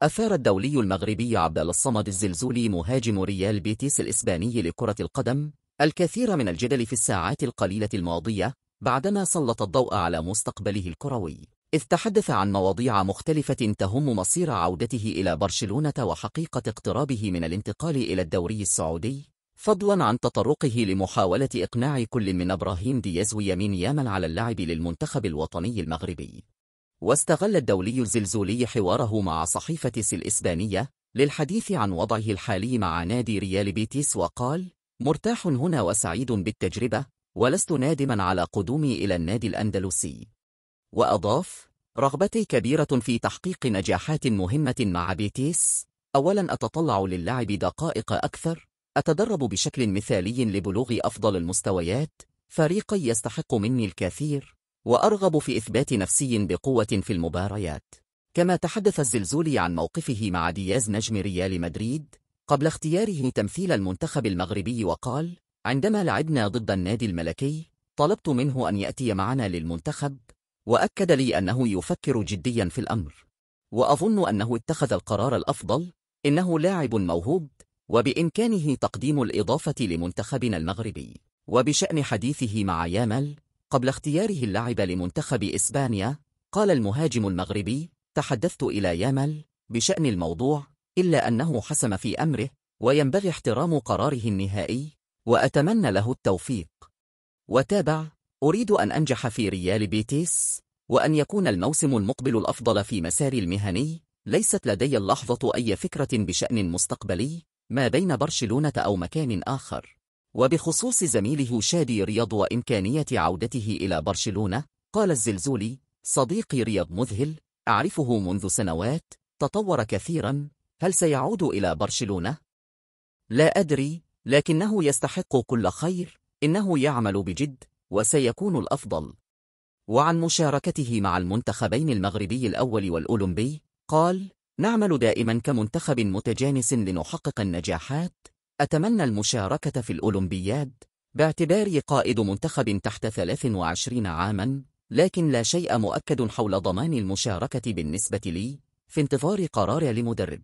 أثار الدولي المغربي عبد الله الصمد الزلزولي مهاجم ريال بيتيس الإسباني لكرة القدم الكثير من الجدل في الساعات القليلة الماضية بعدما سلط الضوء على مستقبله الكروي، إذ تحدث عن مواضيع مختلفة تهم مصير عودته إلى برشلونة وحقيقة اقترابه من الانتقال إلى الدوري السعودي، فضلا عن تطرقه لمحاولة إقناع كل من إبراهيم دياز ويمين يامال على اللعب للمنتخب الوطني المغربي. واستغل الدولي الزلزولي حواره مع صحيفة الإسبانية للحديث عن وضعه الحالي مع نادي ريال بيتيس، وقال: مرتاح هنا وسعيد بالتجربة، ولست نادما على قدومي إلى النادي الأندلسي. وأضاف: رغبتي كبيرة في تحقيق نجاحات مهمة مع بيتيس. أولا أتطلع للعب دقائق أكثر، أتدرب بشكل مثالي لبلوغ أفضل المستويات، فريقي يستحق مني الكثير، وأرغب في إثبات نفسي بقوة في المباريات. كما تحدث الزلزولي عن موقفه مع دياز نجم ريال مدريد قبل اختياره تمثيل المنتخب المغربي، وقال: عندما لعبنا ضد النادي الملكي طلبت منه أن يأتي معنا للمنتخب، وأكد لي أنه يفكر جديا في الأمر، وأظن أنه اتخذ القرار الأفضل. إنه لاعب موهوب وبإمكانه تقديم الإضافة لمنتخبنا المغربي. وبشأن حديثه مع يامال قبل اختياره اللعب لمنتخب إسبانيا، قال المهاجم المغربي: تحدثت إلى يامال بشأن الموضوع، إلا أنه حسم في أمره وينبغي احترام قراره النهائي، وأتمنى له التوفيق. وتابع: أريد أن أنجح في ريال بيتيس، وأن يكون الموسم المقبل الأفضل في مساري المهني. ليست لدي اللحظة أي فكرة بشأن مستقبلي ما بين برشلونة أو مكان آخر. وبخصوص زميله شادي رياض وإمكانية عودته إلى برشلونة، قال الزلزولي: صديقي رياض مذهل، أعرفه منذ سنوات، تطور كثيرا. هل سيعود إلى برشلونة؟ لا أدري، لكنه يستحق كل خير، إنه يعمل بجد وسيكون الأفضل. وعن مشاركته مع المنتخبين المغربي الأول والأولمبي، قال: نعمل دائما كمنتخب متجانس لنحقق النجاحات. أتمنى المشاركة في الأولمبياد باعتباري قائد منتخب تحت 23 عاما، لكن لا شيء مؤكد حول ضمان المشاركة بالنسبة لي، في انتظار قرار لمدرب.